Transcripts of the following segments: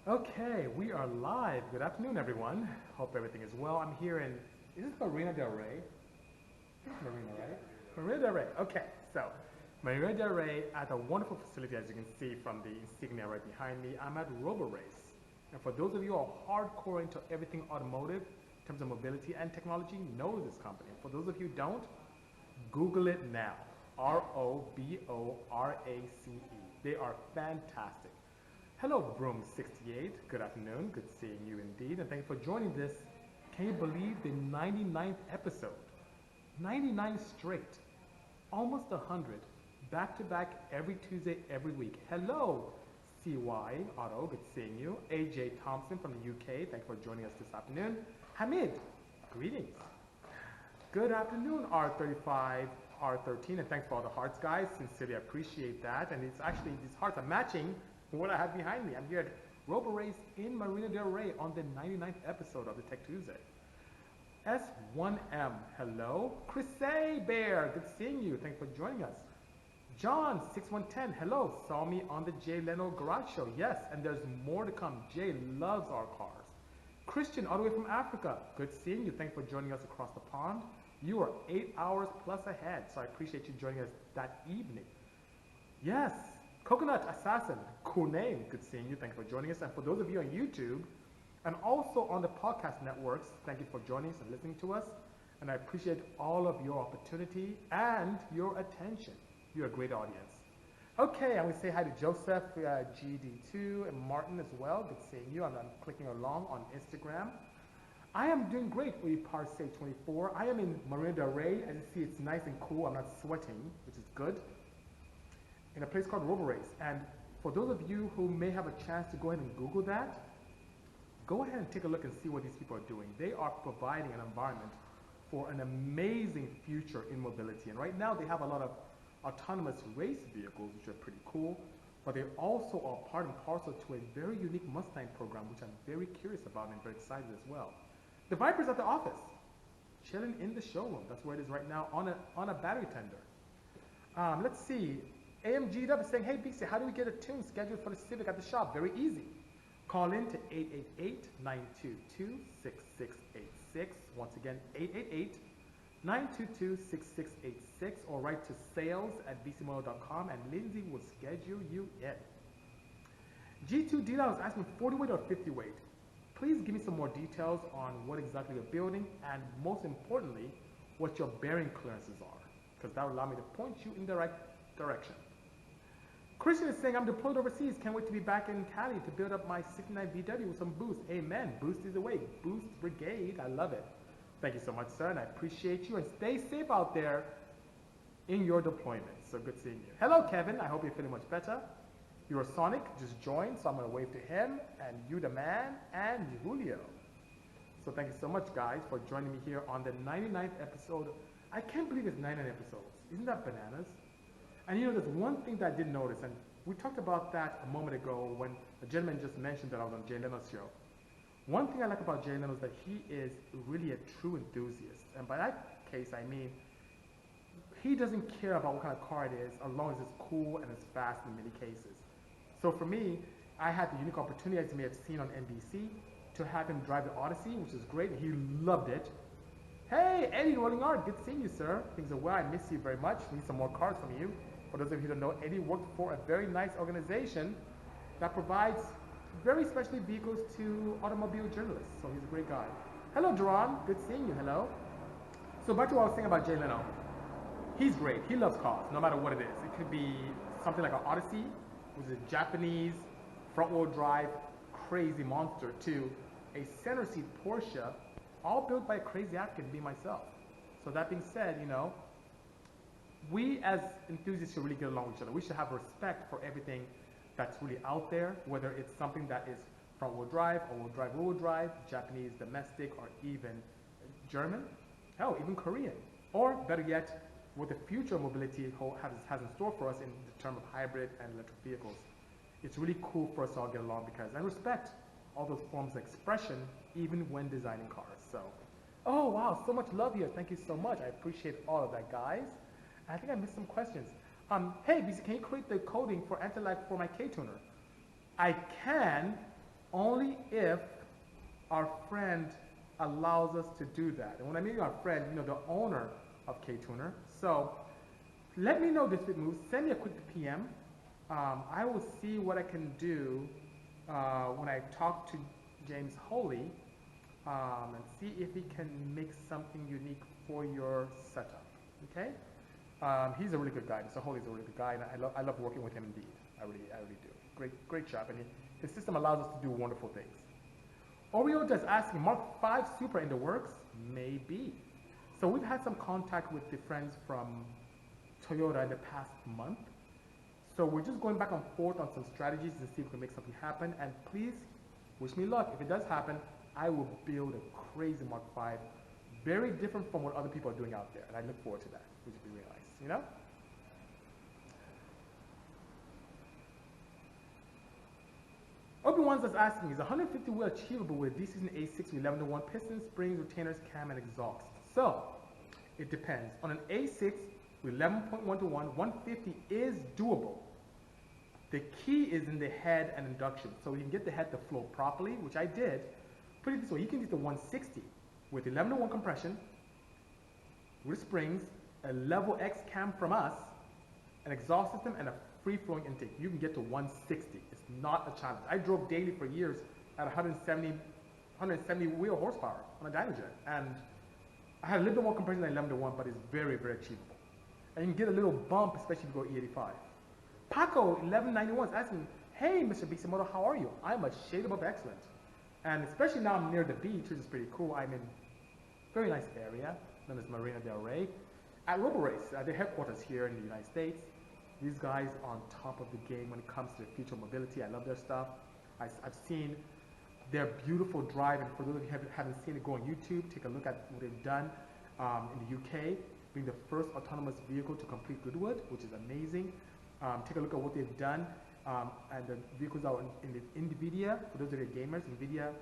Okay, we are live. Good afternoon, everyone. Hope everything is well. I'm here in, is this Marina Del Rey? This is Marina, right? Marina Del Rey. Okay, so Marina Del Rey at a wonderful facility, as you can see from the insignia right behind me. I'm at Roborace. And for those of you who are hardcore into everything automotive, in terms of mobility and technology, know this company. For those of you who don't, Google it now. Roborace. They are fantastic. Hello, Broom68. Good afternoon. Good seeing you indeed. And thank you for joining this. Can you believe the 99th episode? 99 straight. Almost 100. Back to back every Tuesday, every week. Hello, CY Auto. Good seeing you. AJ Thompson from the UK. Thank you for joining us this afternoon. Hamid. Greetings. Good afternoon, R35, R13. And thanks for all the hearts, guys. Sincerely appreciate that. And it's actually, these hearts are matching what I have behind me. I'm here at Roborace in Marina Del Rey on the 99th episode of the Tech Tuesday. S1M, hello. Chris A. Bear, good seeing you. Thanks for joining us. John 6110, hello. Saw me on the Jay Leno Garage Show. Yes, and there's more to come. Jay loves our cars. Christian, all the way from Africa. Good seeing you. Thanks for joining us across the pond. You are 8 hours plus ahead, so I appreciate you joining us that evening. Yes. Coconut Assassin, cool name. Good seeing you. Thank you for joining us. And for those of you on YouTube and also on the podcast networks, thank you for joining us and listening to us. And I appreciate all of your opportunity and your attention. You're a great audience. Okay, I'm going to say hi to Joseph, GD2, and Martin as well. Good seeing you. I'm clicking along on Instagram. I am doing great for you, Parse 24. I am in Marina Del Rey. As you see, it's nice and cool. I'm not sweating, which is good. In a place called Roborace. And for those of you who may have a chance to go ahead and Google that, go ahead and take a look and see what these people are doing. They are providing an environment for an amazing future in mobility. And right now they have a lot of autonomous race vehicles, which are pretty cool, but they also are part and parcel to a very unique Mustang program, which I'm very curious about and very excited as well. The Viper's at the office, chilling in the showroom. That's where it is right now on a battery tender. Let's see. AMGW is saying, hey, BC, how do we get a tune scheduled for the Civic at the shop? Very easy. Call in to 888-922-6686. Once again, 888-922-6686, or write to sales@bisimoto.com and Lindsay will schedule you in. G2 D-Line is asking 40 weight or 50 weight. Please give me some more details on what exactly you're building and most importantly, what your bearing clearances are, because that will allow me to point you in the right direction. Christian is saying, I'm deployed overseas. Can't wait to be back in Cali to build up my 69 VW with some boost. Amen. Boost is the way. Boost Brigade. I love it. Thank you so much, sir, and I appreciate you. And stay safe out there in your deployment. So good seeing you. Hello, Kevin. I hope you're feeling much better. You're Sonic. Just joined, so I'm going to wave to him, and you the man, and Julio. So thank you so much, guys, for joining me here on the 99th episode. I can't believe it's 99 episodes. Isn't that bananas? And you know, there's one thing that I did notice, and we talked about that a moment ago when a gentleman just mentioned that I was on Jay Leno's show. One thing I like about Jay Leno is that he is really a true enthusiast. And by that case, I mean, he doesn't care about what kind of car it is, as long as it's cool and it's fast in many cases. So for me, I had the unique opportunity, as you may have seen on NBC, to have him drive the Odyssey, which is great, and he loved it. Hey, Eddie Rolling Art, good seeing you, sir. Things are well, I miss you very much. We need some more cars from you. For those of you who don't know, Eddie worked for a very nice organization that provides very specialty vehicles to automobile journalists. So he's a great guy. Hello, Duran. Good seeing you. Hello. So back to what I was saying about Jay Leno. He's great. He loves cars, no matter what it is. It could be something like an Odyssey, which is a Japanese front-wheel drive crazy monster, to a center seat Porsche, all built by a crazy African, being myself. So that being said, you know, we as enthusiasts should really get along with each other. We should have respect for everything that's really out there, whether it's something that is front-wheel drive, all-wheel drive, rear-wheel drive, Japanese, domestic, or even German, hell, even Korean. Or better yet, what the future of mobility has in store for us in the term of hybrid and electric vehicles. It's really cool for us to all get along because I respect all those forms of expression even when designing cars. So, oh wow, so much love here. Thank you so much. I appreciate all of that, guys. I think I missed some questions. Hey, BC, can you create the coding for anti-lag for my K-tuner? I can, only if our friend allows us to do that. And when I mean our friend, you know, the owner of K-Tuner. So let me know this week moves. Send me a quick PM. I will see what I can do when I talk to James Holy and see if he can make something unique for your setup. Okay? He's a really good guy. Mr. Holy's a really good guy, and I love working with him indeed. I really do. Great job. And his system allows us to do wonderful things. Oreo just asking, Mark 5 Super in the works? Maybe. So we've had some contact with the friends from Toyota in the past month. So we're just going back and forth on some strategies to see if we can make something happen. And please wish me luck. If it does happen, I will build a crazy Mark 5, very different from what other people are doing out there. And I look forward to that, which would be really nice, you know? Obi-Wan's just asking, is 150 wheel achievable with a D16 A6 with 11-to-1 piston, springs, retainers, cam, and exhaust? So, it depends. On an A6 with 11.1 to 1, 150 is doable. The key is in the head and induction. So you can get the head to flow properly, which I did. Put it this way, you can use the 160 with 11-to-1 compression, with springs, a level X cam from us, an exhaust system, and a free-flowing intake. You can get to 160. It's not a challenge. I drove daily for years at 170 wheel horsepower on a Dynajet, and I had a little bit more compression than 11-to-1, but it's very, very achievable. And you can get a little bump, especially if you go E85. Paco 1191 is asking, hey, Mr. Bisimoto, how are you? I'm a shade above excellent. And especially now I'm near the beach, which is pretty cool. I'm in a very nice area, known as Marina del Rey, at Roborace, at their headquarters here in the United States. These guys are on top of the game when it comes to the future of mobility. I love their stuff. I've seen their beautiful drive, and for those of you who haven't seen it, go on YouTube, take a look at what they've done in the UK, being the first autonomous vehicle to complete Goodwood, which is amazing. Take a look at what they've done, and the vehicles are in the NVIDIA, for those of you gamers, NVIDIA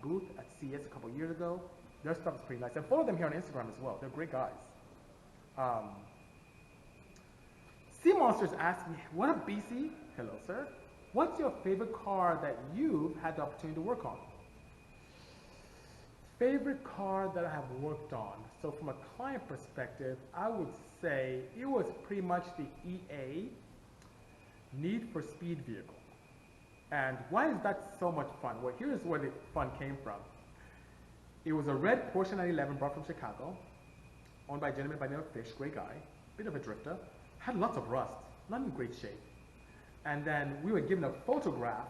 booth at CES a couple years ago. Their stuff is pretty nice. And follow them here on Instagram as well. They're great guys. Sea Monsters asked me, what up, BC? Hello, sir. What's your favorite car that you've had the opportunity to work on? Favorite car that I have worked on. So from a client perspective, I would say it was pretty much the EA Need for Speed vehicle. And why is that so much fun? Well, here's where the fun came from. It was a red Porsche 911 brought from Chicago, owned by a gentleman by the name of Fish, great guy, bit of a drifter, had lots of rust, not in great shape. And then we were given a photograph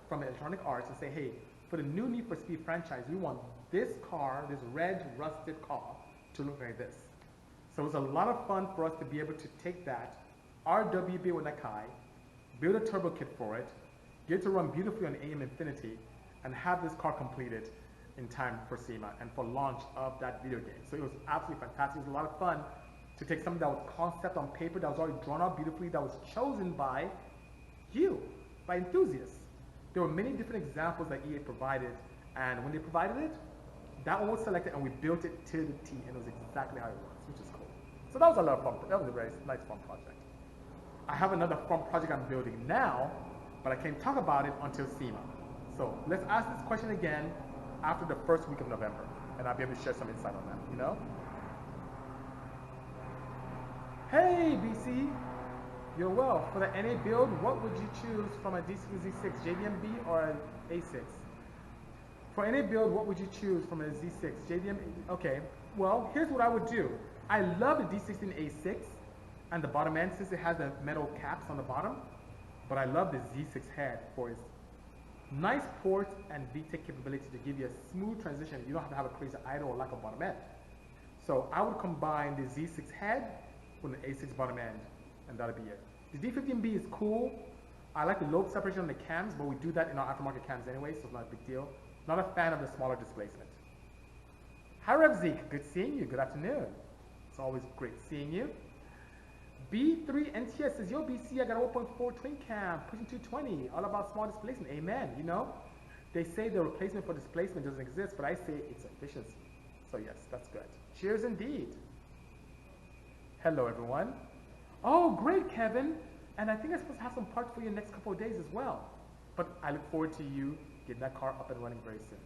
from Electronic Arts and say, hey, for the new Need for Speed franchise, we want this car, this red rusted car, to look like this. So it was a lot of fun for us to be able to take that RWB with Nakai, build a turbo kit for it, get to run beautifully on AM Infinity, and have this car completed in time for SEMA and for launch of that video game. So it was absolutely fantastic. It was a lot of fun to take something that was concept on paper, that was already drawn out beautifully, that was chosen by you, by enthusiasts. There were many different examples that EA provided, and when they provided it, that one was selected and we built it to the T, and it was exactly how it was, which is cool. So that was a lot of fun. That was a very nice fun project. I have another fun project I'm building now, but I can't talk about it until SEMA. So let's ask this question again after the first week of November, and I'll be able to share some insight on that, you know? Hey, BC, you're well. For the NA build, what would you choose from a D6, JDM-B or an A6? For NA build, what would you choose from a Z6, JDM? Okay, well, here's what I would do. I love the D16 A6 and the bottom end since it has the metal caps on the bottom, but I love the Z6 head for its nice ports and VTEC capability to give you a smooth transition. You don't have to have a crazy idle or lack of bottom end. So I would combine the Z6 head with an A6 bottom end, and that'll be it. The D15B is cool. I like the lobe separation on the cams, but we do that in our aftermarket cams anyway, so it's not a big deal. Not a fan of the smaller displacement. Hi Rev Zeke, good seeing you, good afternoon. It's always great seeing you. B3 NTS says, yo BC, I got a 1.4 twin cam, pushing 220, all about small displacement, amen. You know, they say the replacement for displacement doesn't exist, but I say it's efficiency. So yes, that's good. Cheers indeed. Hello everyone. Oh, great Kevin. And I think I'm supposed to have some parts for you in the next couple of days as well. But I look forward to you getting that car up and running very soon.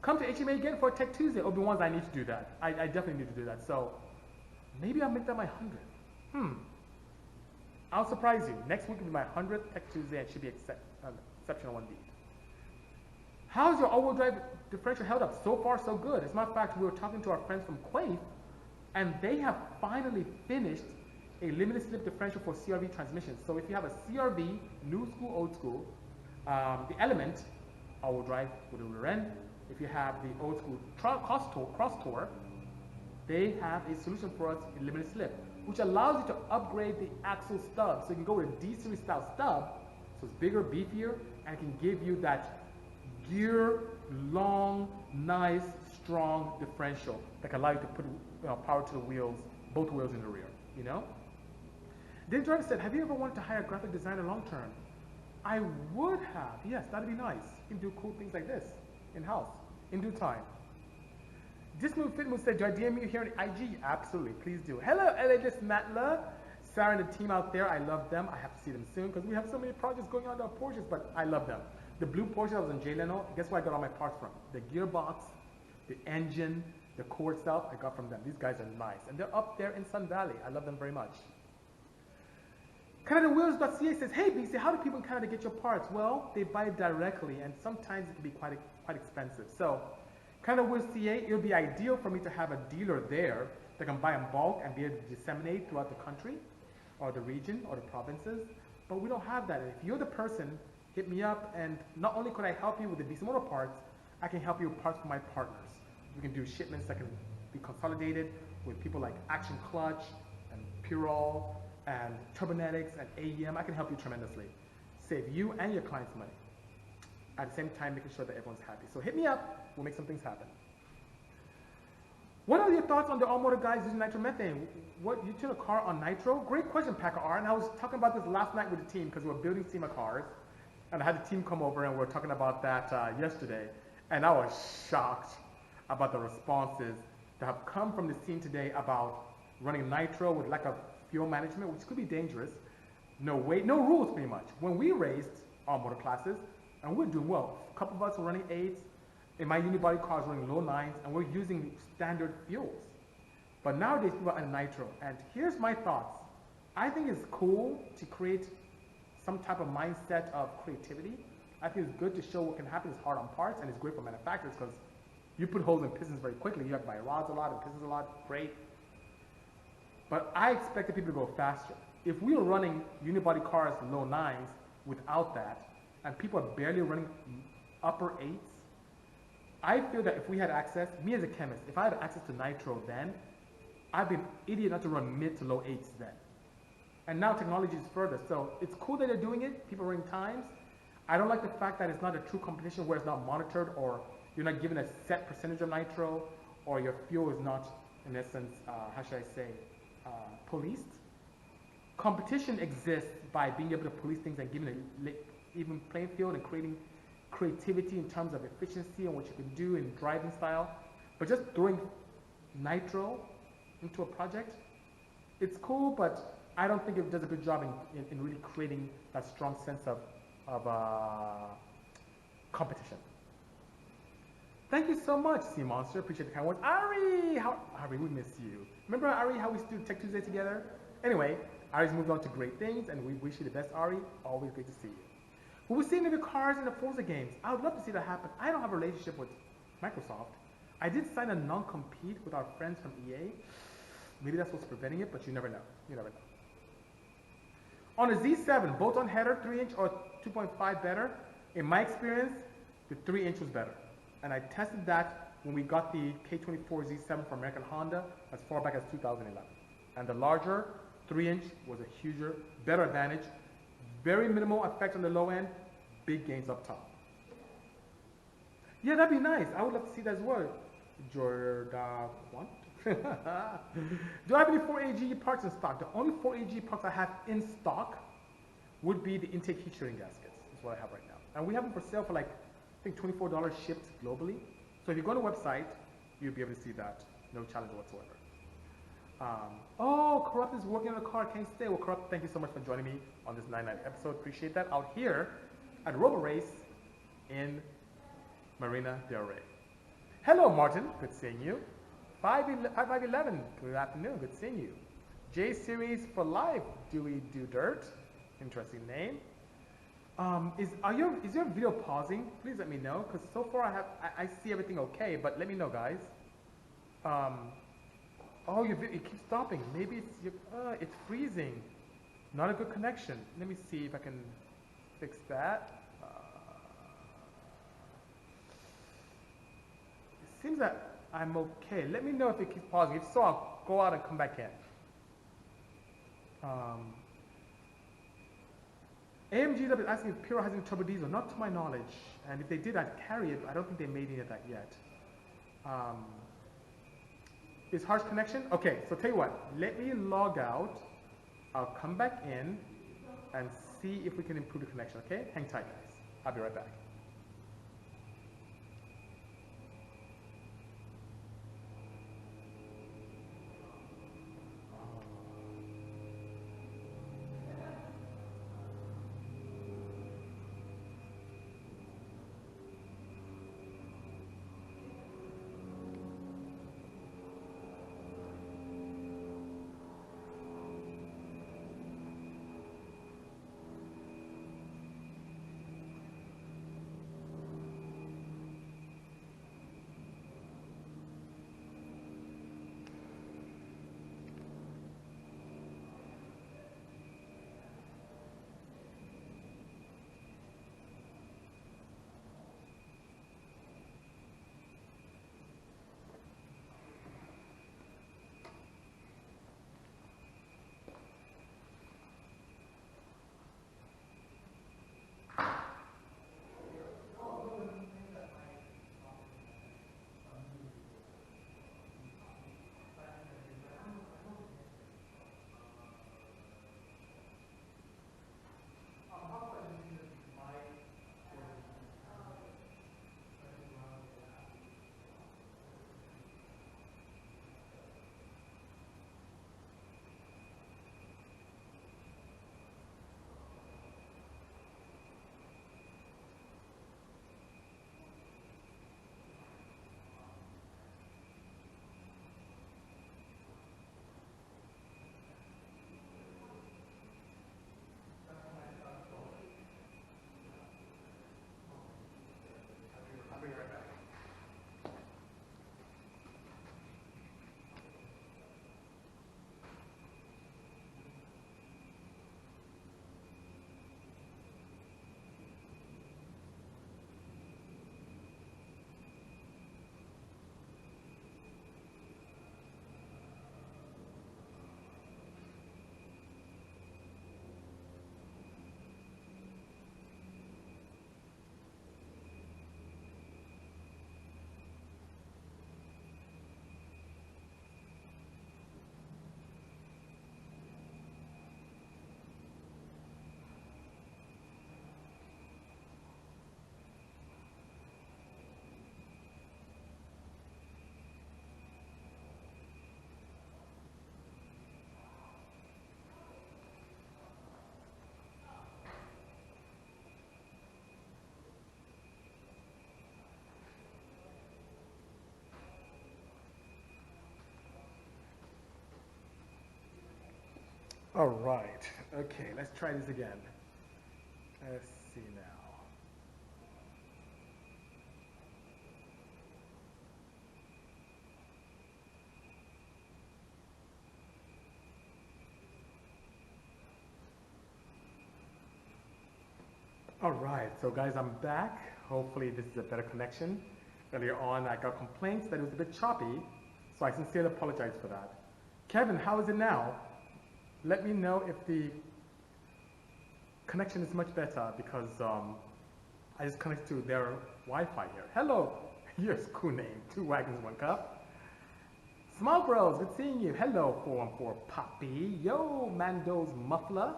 Come to HMA again for Tech Tuesday. Or the ones I need to do that. I definitely need to do that. So maybe I'll make that my 100th. I'll surprise you. Next week will be my 100th Tech Tuesday and should be exceptional indeed. How's your all-wheel drive differential held up? So far, so good. As a matter of fact, we were talking to our friends from Quaife, and they have finally finished a limited slip differential for CRV transmissions. So if you have a CRV, new school, old school, the Element, all-wheel drive with a rear end. If you have the old school cross tour, they have a solution for us in limited slip, which allows you to upgrade the axle stub. So you can go with a D-series style stub, so it's bigger, beefier, and it can give you that gear, long, nice, strong differential that can allow you to put power to the wheels, both wheels in the rear, you know? Dave Driver said, have you ever wanted to hire a graphic designer long term? I would have, yes, that'd be nice. You can do cool things like this in-house, in due time. Dismove Fitmove said, do I DM you here on IG? Absolutely, please do. Hello, LA Matla. Sarah and the team out there, I love them. I have to see them soon because we have so many projects going on to our Porsches, but I love them. The blue Porsche that was in Leno, guess where I got all my parts from? The gearbox, the engine, the core itself, I got from them. These guys are nice. And they're up there in Sun Valley. I love them very much. CanadaWheels.ca says, hey BC, how do people in Canada get your parts? Well, they buy directly, and sometimes it can be quite expensive. So, CanadaWheels.ca, it would be ideal for me to have a dealer there that can buy in bulk and be able to disseminate throughout the country, or the region, or the provinces. But we don't have that. And if you're the person, hit me up, and not only could I help you with the Bisimoto parts, I can help you with parts for my partners. We can do shipments that can be consolidated with people like Action Clutch and Purol and Turbonetics and AEM. I can help you tremendously. Save you and your clients money. At the same time, making sure that everyone's happy. So hit me up, we'll make some things happen. What are your thoughts on the automotive guys using nitromethane? What, you turn a car on nitro? Great question, Packer R. And I was talking about this last night with the team because we were building SEMA cars. And I had the team come over and we were talking about that yesterday. And I was shocked about the responses that have come from this team today about running nitro with lack of fuel management, which could be dangerous. No weight, no rules pretty much. When we raced our motor classes, and we're doing well. A couple of us were running 8s. In my unibody cars running low 9s, and we're using standard fuels. But nowadays people are on nitro. And here's my thoughts. I think it's cool to create some type of mindset of creativity. I think it's good to show what can happen. It's hard on parts, and it's great for manufacturers because you put holes in pistons very quickly. You have to buy rods a lot and pistons a lot. Great. But I expected people to go faster. If we were running unibody cars low 9s without that, and people are barely running upper 8s, I feel that if we had access, me as a chemist, if I had access to nitro then, I'd be an idiot not to run mid to low 8s then. And now technology is further, so it's cool that they're doing it, people are running times. I don't like the fact that it's not a true competition where it's not monitored, or you're not given a set percentage of nitro, or your fuel is not, in essence, how should I say, policed. Competition exists by being able to police things and giving an even playing field and creating creativity in terms of efficiency and what you can do in driving style. But just throwing nitro into a project, it's cool, but I don't think it does a good job in really creating that strong sense of competition. Thank you so much, Sea Monster. Appreciate the kind words. Ari, Ari, we miss you. Remember, Ari, how we used to do Tech Tuesday together? Anyway, Ari's moved on to great things, and we wish you the best, Ari. Always great to see you. Will we see any of your cars in the Forza games? I would love to see that happen. I don't have a relationship with Microsoft. I did sign a non-compete with our friends from EA. Maybe that's what's preventing it, but you never know. You never know. On a Z7, bolt-on header, 3-inch or 2.5 better? In my experience, the 3-inch was better. And I tested that when we got the K24 Z7 from American Honda as far back as 2011. And the larger 3-inch was a huger, better advantage. Very minimal effect on the low end, big gains up top. Yeah, that'd be nice. I would love to see that as well. Jordan, what? Do I have any 4AG parts in stock? The only 4AG parts I have in stock would be the intake heat treating gaskets. That's what I have right now. And we have them for sale for like, I think $24 shipped globally. So if you go on the website, you'll be able to see that. No challenge whatsoever. Oh, Corrupt is working on a car, can't stay. Well, Corrupt, thank you so much for joining me on this 99th episode. Appreciate that. Out here, at Roborace in Marina Del Rey. Hello, Martin. Good seeing you. 5511. Good afternoon. Good seeing you. J Series for Life. Do we do dirt? Interesting name. Is your video pausing? Please let me know, because so far I see everything okay, but let me know, guys. Oh, your video, it keeps stopping. Maybe it's freezing. Not a good connection. Let me see if I can fix that. It seems that I'm okay. Let me know if it keeps pausing. If so, I'll go out and come back in. AMGW is asking if Puro has any turbo diesel. Not to my knowledge. And if they did, I'd carry it, but I don't think they made any of that yet. Is harsh connection? Okay, so tell you what. Let me log out. I'll come back in and see if we can improve the connection, okay? Hang tight, guys. I'll be right back. All right. Okay, let's try this again. Let's see now. All right, so guys, I'm back. Hopefully this is a better connection. Earlier on, I got complaints that it was a bit choppy, so I sincerely apologize for that. Kevin, how is it now? Let me know if the connection is much better, because I just connected to their Wi-Fi here. Hello, here's a cool name, 2 Wagons, 1 Cup. Small Bros, good seeing you. Hello, 414 Poppy. Yo, Mando's Muffler.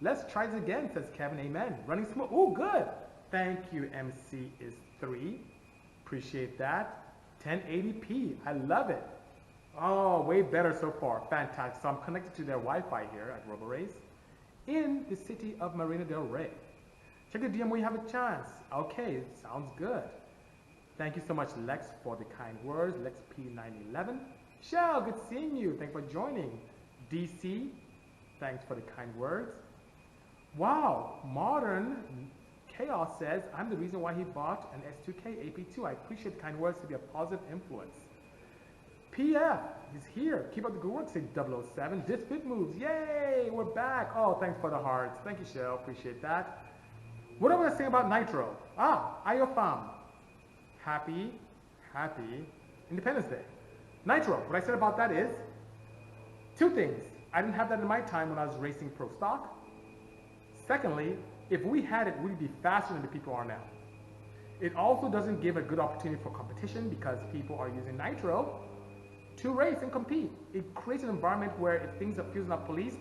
Let's try this again, says Kevin. Amen. Running smooth. Oh, good. Thank you, MC is 3. Appreciate that. 1080p. I love it. Oh, way better so far. Fantastic. So I'm connected to their Wi-Fi here at Roborace in the city of Marina Del Rey. Check the DM when you have a chance. Okay, sounds good. Thank you so much, Lex, for the kind words. Lex P911. Shell, good seeing you. Thanks for joining. DC, thanks for the kind words. Wow, Modern Chaos says, I'm the reason why he bought an S2K AP2. I appreciate the kind words to be a positive influence. PF is here. Keep up the good work, say 007. This fit moves. Yay, we're back. Oh, thanks for the hearts. Thank you, Shell. Appreciate that. What am I going to say about Nitro? IOFAM. Happy Independence Day. Nitro, what I said about that is two things. I didn't have that in my time when I was racing pro stock. Secondly, if we had it, we'd be faster than the people are now. It also doesn't give a good opportunity for competition because people are using Nitro to race and compete. It creates an environment where if things are not policed,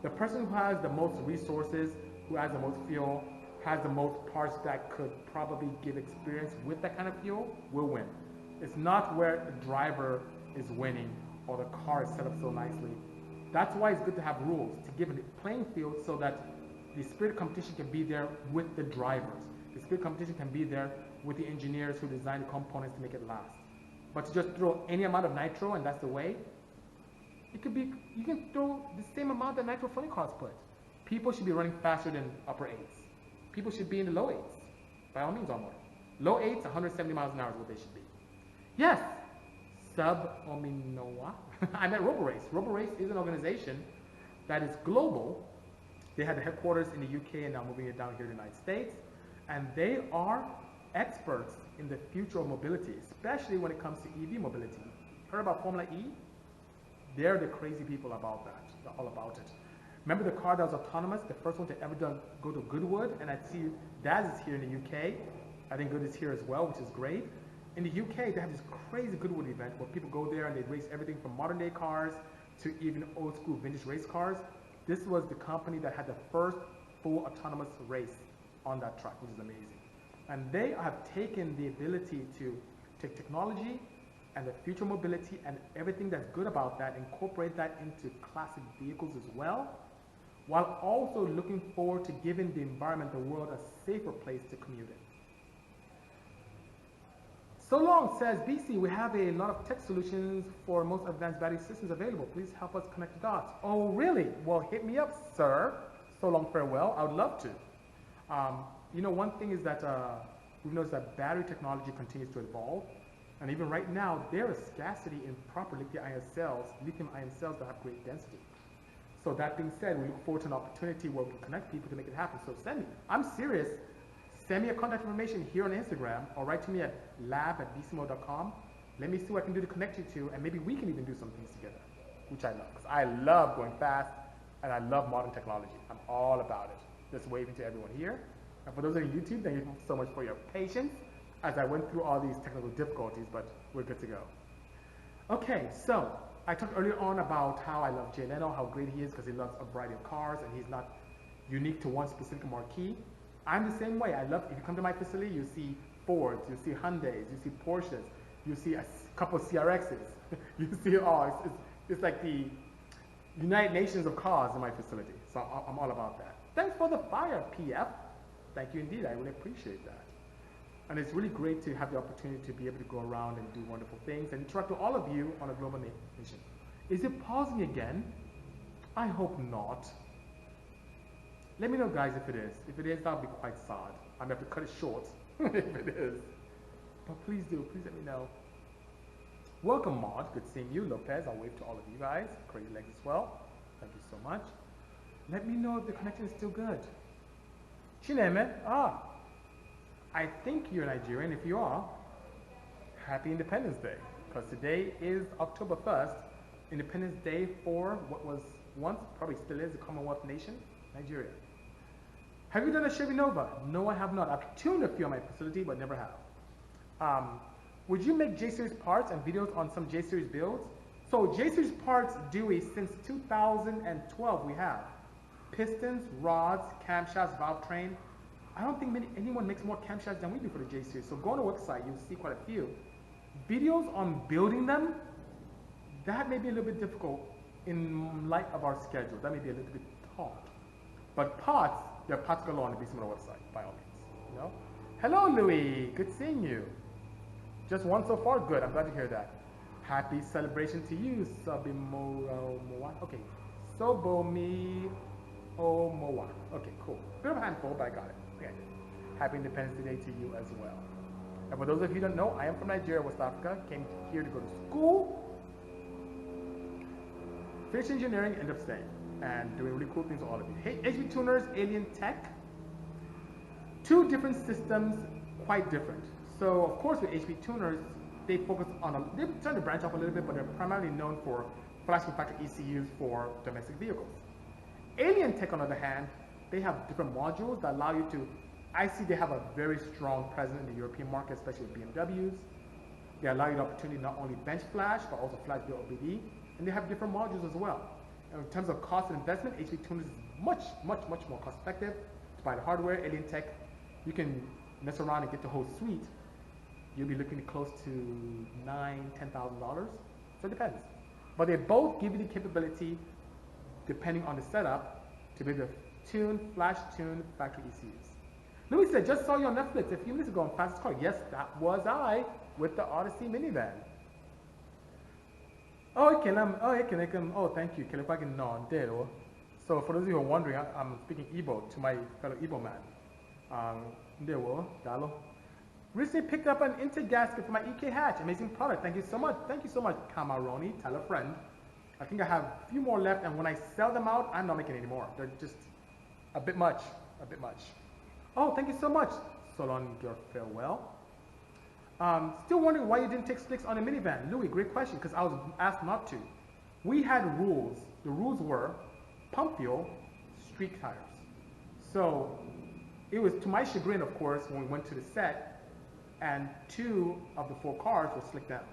the person who has the most resources, who has the most fuel, has the most parts that could probably give experience with that kind of fuel will win. It's not where the driver is winning or the car is set up so nicely. That's why it's good to have rules, to give a playing field so that the spirit of competition can be there with the drivers. The spirit of competition can be there with the engineers who design the components to make it last. But to just throw any amount of nitro and that's the way, it could be, you can throw the same amount that nitro funny cars put. People should be running faster than upper 8s. People should be in the low 8s, by all means or more. Low 8s, 170 miles an hour is what they should be. Yes, Sub-Ominoa. I'm at Roborace. Roborace is an organization that is global. They had the headquarters in the UK and now moving it down here in the United States. And they are experts in the future of mobility, especially when it comes to EV mobility. Heard about Formula E? They're the crazy people about that. They're all about it. Remember the car that was autonomous, the first one to ever go to Goodwood? And I see Daz is here in the UK. I think Good is here as well, which is great. In the UK, they have this crazy Goodwood event where people go there and they race everything from modern day cars to even old school vintage race cars. This was the company that had the first full autonomous race on that track, which is amazing. And they have taken the ability to take technology and the future mobility and everything that's good about that, incorporate that into classic vehicles as well, while also looking forward to giving the environment, the world, a safer place to commute in. So Long says, BC, we have a lot of tech solutions for most advanced battery systems available. Please help us connect the dots. Oh, really? Well, hit me up, sir. So long, farewell. I would love to. You know, one thing is that we've noticed that battery technology continues to evolve. And even right now, there is scarcity in proper lithium-ion cells that have great density. So that being said, we look forward to an opportunity where we can connect people to make it happen. So send me, I'm serious. Send me a contact information here on Instagram or write to me at lab@bisimoto.com. Let me see what I can do to connect you to, and maybe we can even do some things together, which I love. Because I love going fast, and I love modern technology. I'm all about it. Just waving to everyone here. And for those on YouTube, thank you so much for your patience as I went through all these technical difficulties, but we're good to go. Okay, so I talked earlier on about how I love Leno, how great he is because he loves a variety of cars and he's not unique to one specific marquee. I'm the same way. I love, if you come to my facility, you see Fords, you see Hyundais, you see Porsches, you see a couple of CRXs. You see, it's like the United Nations of cars in my facility. So I'm all about that. Thanks for the fire, PF. Thank you indeed. I really appreciate that. And it's really great to have the opportunity to be able to go around and do wonderful things and interact with all of you on a global nation. Is it pausing again? I hope not. Let me know, guys, if it is. If it is, that'll be quite sad. I'm going to have to cut it short if it is. But please do. Please let me know. Welcome, Maud. Good seeing you. Lopez, I'll wave to all of you guys. Crazy Legs as well. Thank you so much. Let me know if the connection is still good. Chineme. I think you're Nigerian. If you are, happy Independence Day. Because today is October 1st, Independence Day for what was once, probably still is, the Commonwealth nation, Nigeria. Have you done a Chevy Nova? No, I have not. I've tuned a few on my facility, but never have. Would you make J-Series parts and videos on some J-Series builds? So J-Series parts, Dewey, since 2012 we have. Pistons, rods, camshafts, valve train. I don't think anyone makes more camshafts than we do for the J-Series. So go on the website, you'll see quite a few. Videos on building them, that may be a little bit difficult in light of our schedule. That may be a little bit tall. But parts, There are parts galore on the Bisimoto website, by all means. You know? Hello, Louis. Good seeing you. Just one so far? Good. I'm glad to hear that. Happy celebration to you, Sabimoto Moa. Okay. Sobomi Omoa. Okay, cool. Bit of a handful, but I got it. Okay. Happy Independence Day to you as well. And for those of you who don't know, I am from Nigeria, West Africa. Came here to go to school. Finished engineering, ended up staying. And doing really cool things with all of you. Hey, HV Tuners, Alien Tech. Two different systems, quite different. So, of course, with HV Tuners, they focus on, they're trying to branch off a little bit, but they're primarily known for flash factory ECUs for domestic vehicles. Alien Tech, on the other hand, they have different modules that allow you to, I see they have a very strong presence in the European market, especially with BMWs. They allow you the opportunity to not only bench flash, but also flash via OBD. And they have different modules as well. In terms of cost and investment, HV Tuners is much more cost effective to buy the hardware. Alien Tech, you can mess around and get the whole suite. You'll be looking close to $9,000–$10,000. So it depends. But they both give you the capability, depending on the setup, to be able to flash tune factory ECUs. Louis said, just saw you on Netflix a few minutes ago on Fastest Car. Yes, that was I with the Odyssey minivan. Oh, thank you. So for those of you who are wondering, I'm speaking Igbo to my fellow Igbo man. Recently picked up an intake gasket for my EK hatch. Amazing product. Thank you so much. Thank you so much, Camaroni. Tell a friend. I think I have a few more left, and when I sell them out, I'm not making any more. They're just a bit much. Oh, thank you so much. So long, your farewell. Still wondering why you didn't take slicks on a minivan. Louis, great question, because I was asked not to. We had rules. The rules were pump fuel, street tires. So it was to my chagrin, of course, when we went to the set, and 2 of the 4 cars were slicked down.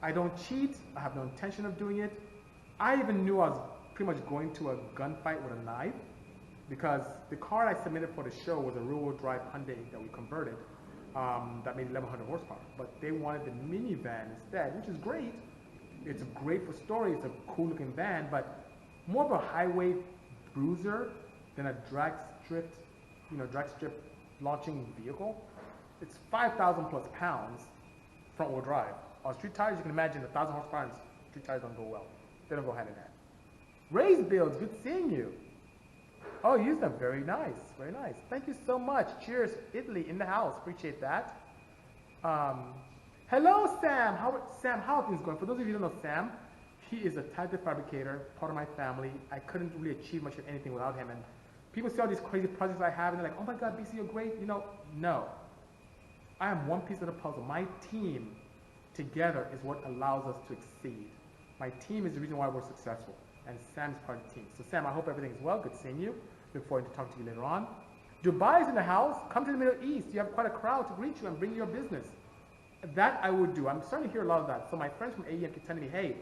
I don't cheat. I have no intention of doing it. I even knew I was pretty much going to a gunfight with a knife, because the car I submitted for the show was a rear-wheel drive Hyundai that we converted. That made 1,100 horsepower, but they wanted the minivan instead, which is great. It's great for story. It's a cool looking van, but more of a highway bruiser than a drag strip launching vehicle. It's 5,000 plus pounds front wheel drive. On street tires, you can imagine 1,000 horsepower and street tires don't go well. They don't go hand in hand. Raised builds, good seeing you. Oh, you use them. Very nice. Very nice. Thank you so much. Cheers, Italy in the house. Appreciate that. Hello, Sam. How are things going? For those of you who don't know Sam, he is a talented fabricator, part of my family. I couldn't really achieve much of anything without him. And people see all these crazy projects I have, and they're like, oh my God, BC, you're great. You know, no. I am one piece of the puzzle. My team together is what allows us to exceed. My team is the reason why we're successful. And Sam's part of the team. So Sam, I hope everything is well. Good seeing you. Look forward to talking to you later on. Dubai is in the house. Come to the Middle East. You have quite a crowd to greet you and bring your business. That I would do. I'm starting to hear a lot of that. So my friends from AEM keep telling me, hey,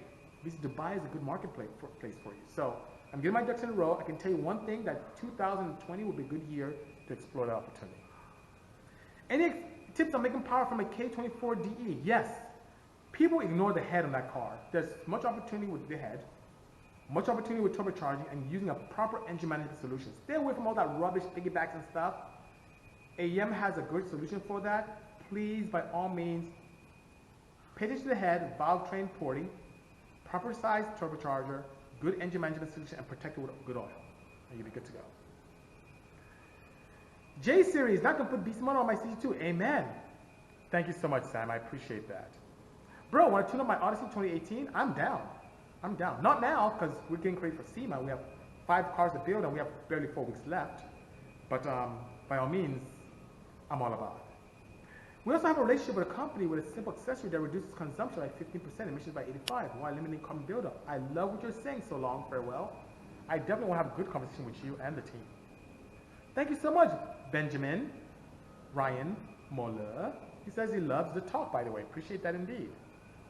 Dubai is a good marketplace for you. So I'm getting my ducks in a row. I can tell you one thing, that 2020 will be a good year to explore that opportunity. Any tips on making power from a K24DE? Yes. People ignore the head on that car. There's much opportunity with the head. Much opportunity with turbocharging and using a proper engine management solution. Stay away from all that rubbish piggybacks and stuff. AEM has a good solution for that. Please, by all means, pay attention to the head, valve train porting, proper size turbocharger, good engine management solution, and protect it with good oil. And you'll be good to go. J-Series, not going to put Bisimoto on my CG2. Amen. Thank you so much, Sam. I appreciate that. Bro, want to tune up my Odyssey 2018? I'm down. Not now, because we're getting ready for SEMA. We have 5 cars to build, and we have barely 4 weeks left. But by all means, I'm all about it. We also have a relationship with a company with a simple accessory that reduces consumption by 15%, emissions by 85%, while limiting carbon buildup. I love what you're saying. So long, farewell. I definitely want to have a good conversation with you and the team. Thank you so much, Benjamin. Ryan Moller. He says he loves the talk, by the way. Appreciate that indeed.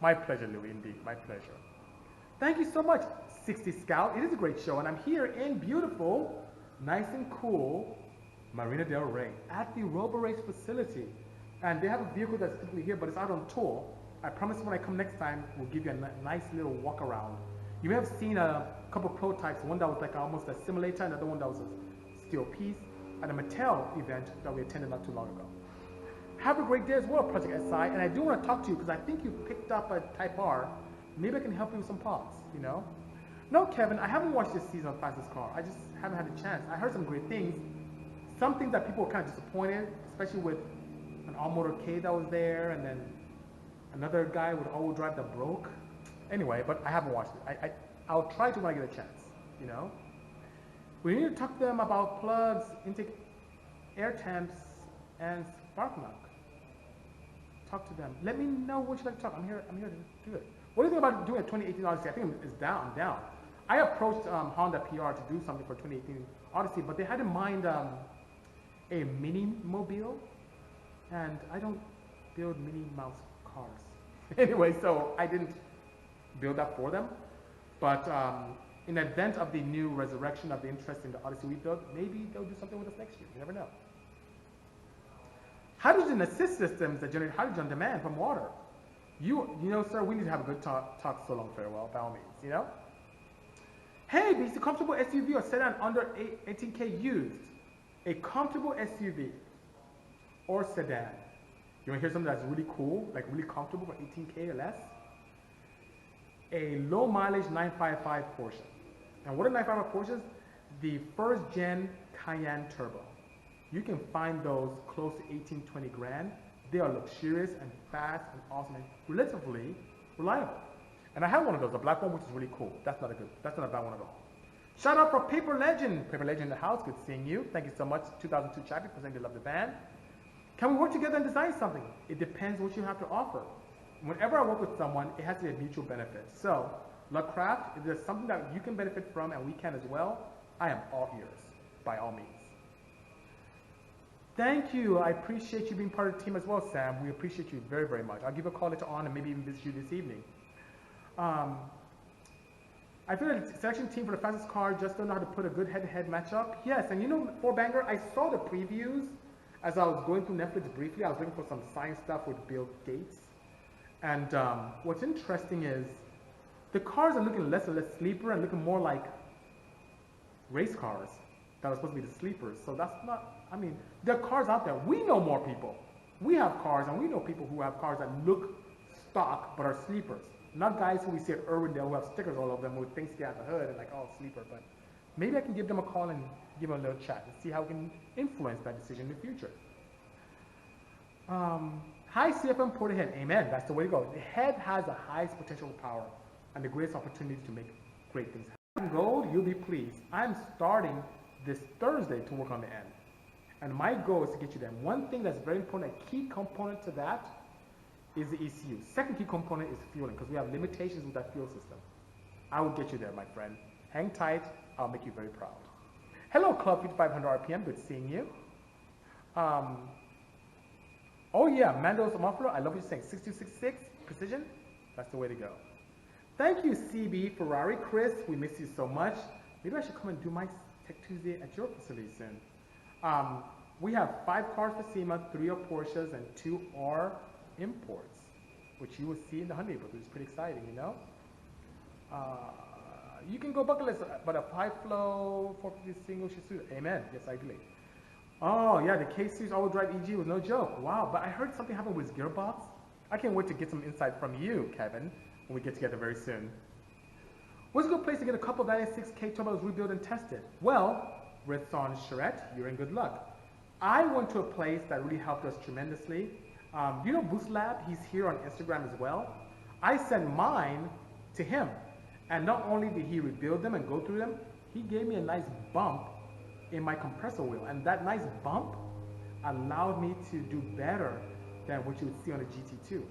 My pleasure, Louis, indeed. My pleasure. Thank you so much, 60 Scout. It is a great show, and I'm here in beautiful, nice and cool Marina del Rey at the Roborace facility. And they have a vehicle that's typically here, but it's out on tour. I promise when I come next time, we'll give you a nice little walk around. You may have seen a couple prototypes, one that was like almost a simulator, and another one that was a steel piece at a Mattel event that we attended not too long ago. Have a great day as well, Project SI, and I do want to talk to you because I think you picked up a Type R. Maybe I can help you with some parts, you know? No, Kevin, I haven't watched this season of Fastest Car. I just haven't had a chance. I heard some great things. Some things that people were kind of disappointed, especially with an all-motorcade that was there, and then another guy with all-wheel drive that broke. Anyway, but I haven't watched it. I'll try to when I get a chance, you know? We need to talk to them about plugs, intake air temps, and spark plug. Talk to them. Let me know what you'd like to talk. I'm here to do it. What do you think about doing a 2018 Odyssey? I think it's down. I approached Honda PR to do something for 2018 Odyssey, but they had in mind a mini mobile, and I don't build Minnie Mouse cars. Anyway, so I didn't build that for them. But in the event of the new resurrection of the interest in the Odyssey we built, maybe they'll do something with us next year. You never know. Hydrogen assist systems that generate hydrogen on demand from water. You know, sir, we need to have a good talk so long farewell, by all means, you know? Hey, it's a comfortable SUV or sedan under 18K used. A comfortable SUV or sedan. You want to hear something that's really cool, like really comfortable for 18K or less? A low mileage 955 Porsche. And what are 955 Porsches? The first gen Cayenne Turbo. You can find those close to 18, 20 grand. They are luxurious and fast and awesome and relatively reliable. And I have one of those, the black one, which is really cool. That's not a bad one at all. Shout out for Paper Legend. Paper Legend in the house, good seeing you. Thank you so much, 2002 Chappie, for saying they love the band. Can we work together and design something? It depends what you have to offer. Whenever I work with someone, it has to be a mutual benefit. So, Luckcraft, if there's something that you can benefit from and we can as well, I am all ears, by all means. Thank you. I appreciate you being part of the team as well, Sam. We appreciate you very, very much. I'll give a call later on and maybe even visit you this evening. I feel like the selection team for the fastest car just don't know how to put a good head-to-head matchup. Yes, and you know, for Banger, I saw the previews as I was going through Netflix briefly. I was looking for some science stuff with Bill Gates. And what's interesting is the cars are looking less and less sleeper and looking more like race cars that are supposed to be the sleepers. So that's not, I mean, there are cars out there. We know more people. We have cars and we know people who have cars that look stock but are sleepers. Not guys who we see at Irwindale who have stickers all over them with things get out the hood and like, oh, sleeper. But maybe I can give them a call and give them a little chat and see how we can influence that decision in the future. Hi, CFM Port Ahead. Amen. That's the way to go. The head has the highest potential power and the greatest opportunity to make great things happen. Gold, you'll be pleased. I'm starting this Thursday to work on the end. And my goal is to get you there. One thing that's very important, a key component to that is the ECU. Second key component is fueling, because we have limitations with that fuel system. I will get you there, my friend. Hang tight. I'll make you very proud. Hello, Club 5500 RPM. Good seeing you. Oh yeah, Mando's muffler. I love what you're saying. 6266 precision. That's the way to go. Thank you, CB Ferrari. Chris, we miss you so much. Maybe I should come and do my Tech Tuesday at your facility soon. We have 5 cars for SEMA, 3 are Porsches, and 2 are imports, which you will see in the Hyundai book, which is pretty exciting, you know? You can go bucket list, but a 5-flow 450 single suit. Amen. Yes, I agree. Oh, yeah, the K-Series all-wheel drive EG was no joke. Wow, but I heard something happened with his gearbox. I can't wait to get some insight from you, Kevin, when we get together very soon. What's a good place to get a couple of 96K turbos rebuilt and tested? Well, Ritson Charette, you're in good luck. I went to a place that really helped us tremendously. You know Boost Lab? He's here on Instagram as well. I sent mine to him. And not only did he rebuild them and go through them, he gave me a nice bump in my compressor wheel. And that nice bump allowed me to do better than what you would see on a GT2.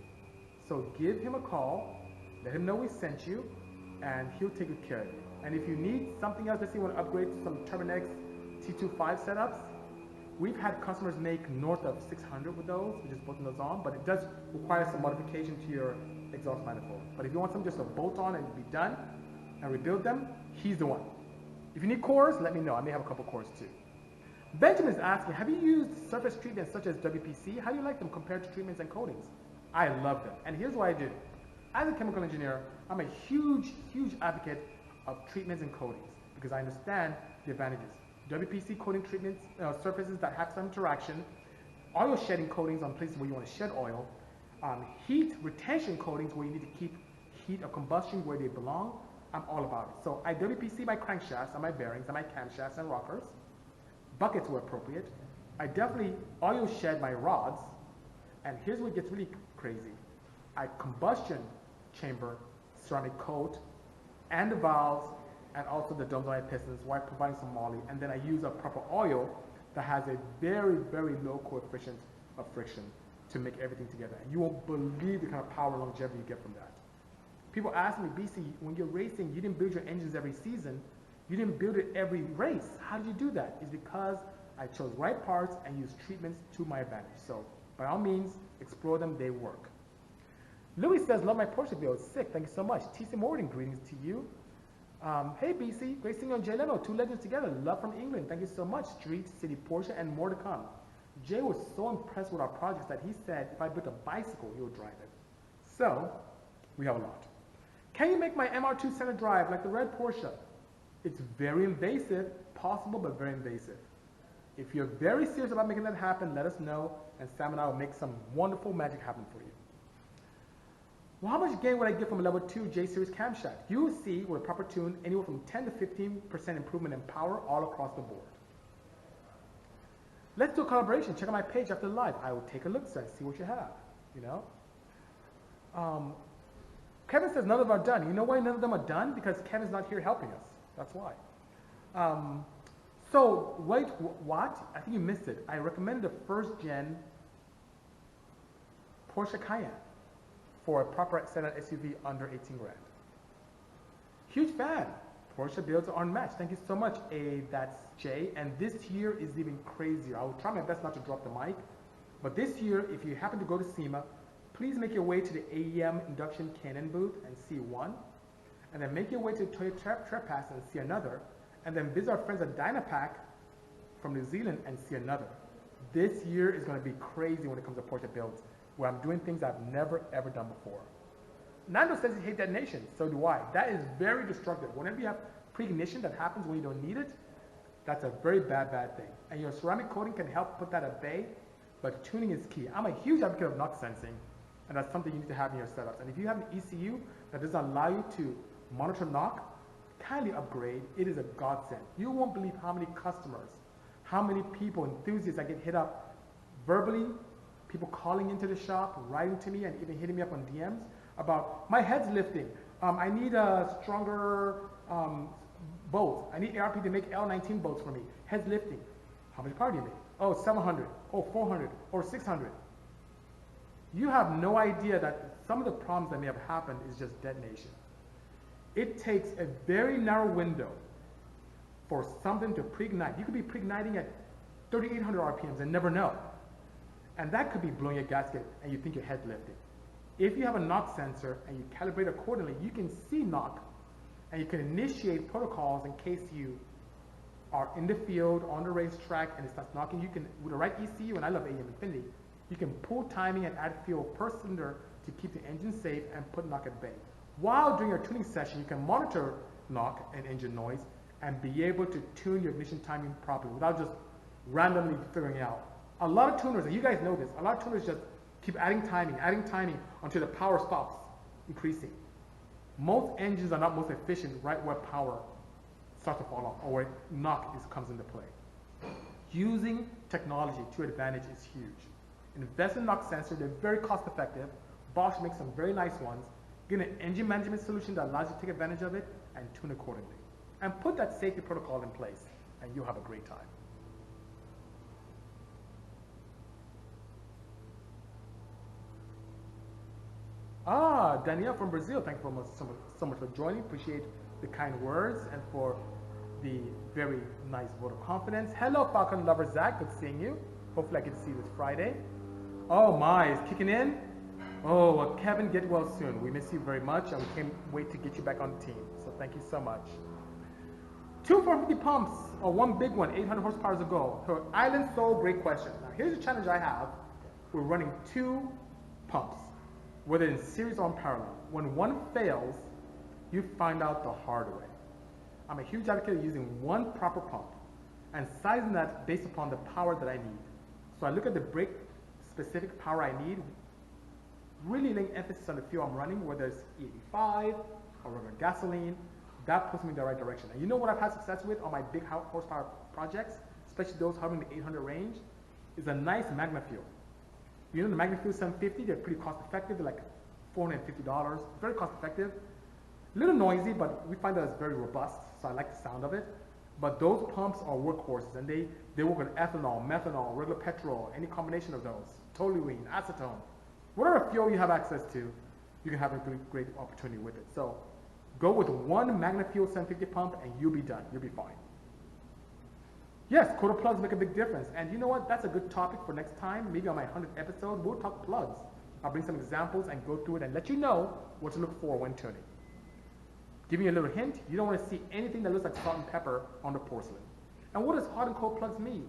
So give him a call, let him know we sent you, and he'll take good care of you. And if you need something else, let's say you want to upgrade to some Turbonetics T25 setups, we've had customers make north of 600 with those. We just bolting those on, but it does require some modification to your exhaust manifold. But if you want something just to bolt on and be done and rebuild them, he's the one. If you need cores, let me know. I may have a couple cores too. Benjamin is asking, have you used surface treatments such as WPC? How do you like them compared to treatments and coatings? I love them. And here's what I do. As a chemical engineer, I'm a huge, huge advocate of treatments and coatings because I understand the advantages. WPC coating treatments, surfaces that have some interaction, oil shedding coatings on places where you want to shed oil, heat retention coatings where you need to keep heat of combustion where they belong. I'm all about it. So I WPC my crankshafts and my bearings and my camshafts and rockers. Buckets were appropriate. I definitely oil shed my rods. And here's where it gets really crazy. I combustion chamber ceramic coat and the valves and also the domes on my pistons while providing some moly. And then I use a proper oil that has a very, very low coefficient of friction to make everything together. And you won't believe the kind of power and longevity you get from that. People ask me, BC, when you're racing, you didn't build your engines every season. You didn't build it every race. How did you do that? It's because I chose right parts and used treatments to my advantage. So by all means, explore them, they work. Louis says, love my Porsche build, sick, thank you so much. TC Morgan, greetings to you. Hey BC, great seeing you on Leno, two legends together, love from England, thank you so much. Street, City Porsche, and more to come. Jay was so impressed with our projects that he said if I built a bicycle, he would drive it. So, we have a lot. Can you make my MR2 center drive like the red Porsche? It's very invasive, possible, but very invasive. If you're very serious about making that happen, let us know, and Sam and I will make some wonderful magic happen for you. Well, how much gain would I get from a level 2 J-Series camshaft? You will see, with a proper tune, anywhere from 10 to 15% improvement in power all across the board. Let's do a collaboration. Check out my page after the live. I will take a look and see what you have, you know. Kevin says none of them are done. You know why none of them are done? Because Kevin's not here helping us. That's why. So, wait, what? I think you missed it. I recommend the first gen Porsche Cayenne for a proper sedan SUV under 18 grand. Huge fan. Porsche builds are unmatched. Thank you so much. That's Jay. And this year is even crazier. I will try my best not to drop the mic. But this year, if you happen to go to SEMA, please make your way to the AEM induction Canon booth and see one. And then make your way to Toyota Trepass and see another. And then visit our friends at Dynapack from New Zealand and see another. This year is going to be crazy when it comes to Porsche builds, where I'm doing things I've never ever done before. Nando says he hates detonation. So do I. That is very destructive. Whenever you have pre-ignition that happens when you don't need it, that's a very bad thing. And your ceramic coating can help put that at bay, but tuning is key. I'm a huge advocate of knock sensing, and that's something you need to have in your setups. And if you have an ECU that doesn't allow you to monitor knock, kindly upgrade. It is a godsend. You won't believe how many customers, how many people, enthusiasts that get hit up verbally, people calling into the shop, writing to me, and even hitting me up on DMs about my head's lifting. I need a stronger bolts. I need ARP to make L19 bolts for me. Head's lifting. How much power do you make? Oh, 700. Oh, 400. Or 600. You have no idea that some of the problems that may have happened is just detonation. It takes a very narrow window for something to pre-ignite. You could be pre-igniting at 3,800 RPMs and never know. And that could be blowing your gasket and you think your head's lifting. If you have a knock sensor and you calibrate accordingly, you can see knock and you can initiate protocols in case you are in the field, on the racetrack, and it starts knocking. You can, with the right ECU, and I love AEM Infinity, you can pull timing and add fuel per cylinder to keep the engine safe and put knock at bay. While during your tuning session, you can monitor knock and engine noise and be able to tune your ignition timing properly without just randomly figuring it out. A lot of tuners, and you guys know this, a lot of tuners just keep adding timing until the power stops increasing. Most engines are not most efficient right where power starts to fall off or where knock comes into play. Using technology to advantage is huge. Invest in knock sensor, they're very cost effective. Bosch makes some very nice ones. Get an engine management solution that allows you to take advantage of it and tune accordingly. And put that safety protocol in place and you'll have a great time. Danielle from Brazil, thank you so much for joining. Appreciate the kind words and for the very nice vote of confidence. Hello, Falcon lover Zach, good seeing you. Hopefully I get to see you this Friday. Oh my, it's kicking in? Oh, well, Kevin, get well soon. We miss you very much and we can't wait to get you back on the team. So thank you so much. 2 450 pumps or one big one, 800 horsepower a goal. So Island Soul, great question. Now here's a challenge I have. We're running 2 pumps, whether in series or in parallel. When one fails, you find out the hard way. I'm a huge advocate of using one proper pump. and sizing that based upon the power that I need. So I look at the brake specific power I need, really laying emphasis on the fuel I'm running, whether it's E85 or regular gasoline. That puts me in the right direction. And you know what I've had success with on my big horsepower projects, especially those hovering the 800 range, is a nice Magna fuel. You know the Magna fuel 750, they're pretty cost effective. They're like $450, very cost effective. A little noisy, but we find that it's very robust, so I like the sound of it. But those pumps are workhorses, and they work with ethanol, methanol, regular petrol, any combination of those, toluene, acetone. Whatever fuel you have access to, you can have a great opportunity with it. So go with one Magna Fuel 750 pump and you'll be done. You'll be fine. Yes, quarter plugs make a big difference. And you know what? That's a good topic for next time. Maybe on my 100th episode, we'll talk plugs. I'll bring some examples and go through it and let you know what to look for when tuning. Giving you a little hint, you don't want to see anything that looks like salt and pepper on the porcelain. And what does hot and cold plugs mean?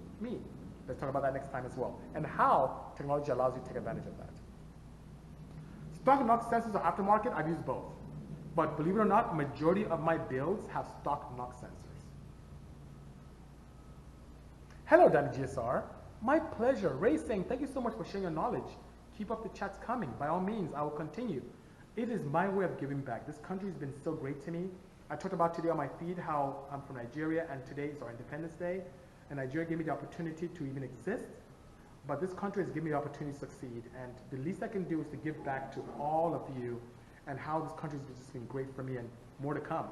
Let's talk about that next time as well. And how technology allows you to take advantage of that. Stock NOx sensors are aftermarket. I've used both. But believe it or not, majority of my builds have stock NOx sensors. Hello, Danny GSR. My pleasure. Ray saying, thank you so much for sharing your knowledge. Keep up the chats coming. By all means, I will continue. It is my way of giving back. This country has been so great to me. I talked about today on my feed how I'm from Nigeria and today is our Independence Day. And Nigeria gave me the opportunity to even exist. But this country has given me the opportunity to succeed. And the least I can do is to give back to all of you and how this country has just been great for me and more to come.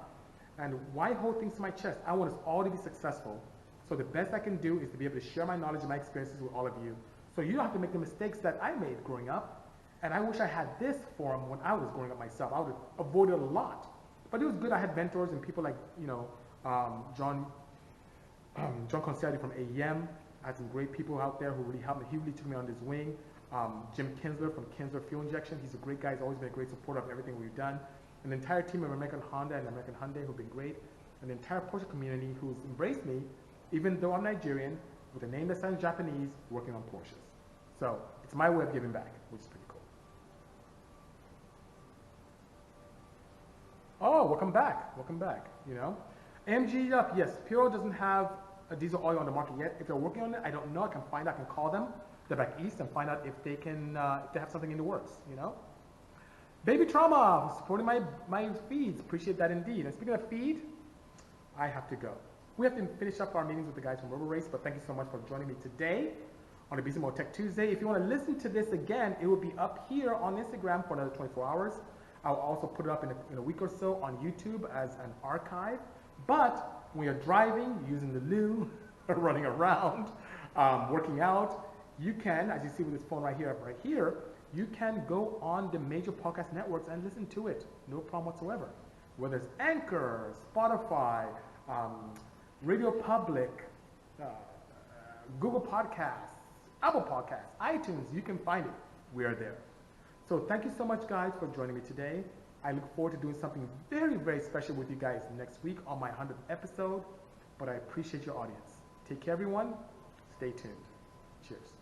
And why hold things to my chest? I want us all to be successful. So the best I can do is to be able to share my knowledge and my experiences with all of you. So you don't have to make the mistakes that I made growing up. And I wish I had this forum when I was growing up myself. I would have avoided a lot. But it was good. I had mentors and people like, you know, John Consiglio from AEM. I had some great people out there who really helped me. He really took me on his wing. Jim Kinsler from Kinsler Fuel Injection. He's a great guy. He's always been a great supporter of everything we've done. And the entire team of American Honda and American Hyundai who've been great. And the entire Porsche community who's embraced me, even though I'm Nigerian, with a name that sounds Japanese, working on Porsches. So it's my way of giving back, which is pretty cool. Oh, welcome back. Welcome back, you know. AMG up, yes, Puro doesn't have a diesel oil on the market yet. If they're working on it, I don't know. I can find out, I can call them. They're back east and find out if they can, if they have something in the works, you know. Baby Trauma, supporting my feeds. Appreciate that indeed. And speaking of feed, I have to go. We have to finish up our meetings with the guys from Roborace, but thank you so much for joining me today on the Bisimoto Tech Tuesday. If you want to listen to this again, it will be up here on Instagram for another 24 hours. I'll also put it up in a week or so on YouTube as an archive. But when you're driving, using the loo, running around, working out, you can, as you see with this phone right here, you can go on the major podcast networks and listen to it. No problem whatsoever. Whether it's Anchor, Spotify, Radio Public, Google Podcasts, Apple Podcasts, iTunes, you can find it. We are there. So thank you so much, guys, for joining me today. I look forward to doing something very, very special with you guys next week on my 100th episode, but I appreciate your audience. Take care, everyone. Stay tuned. Cheers.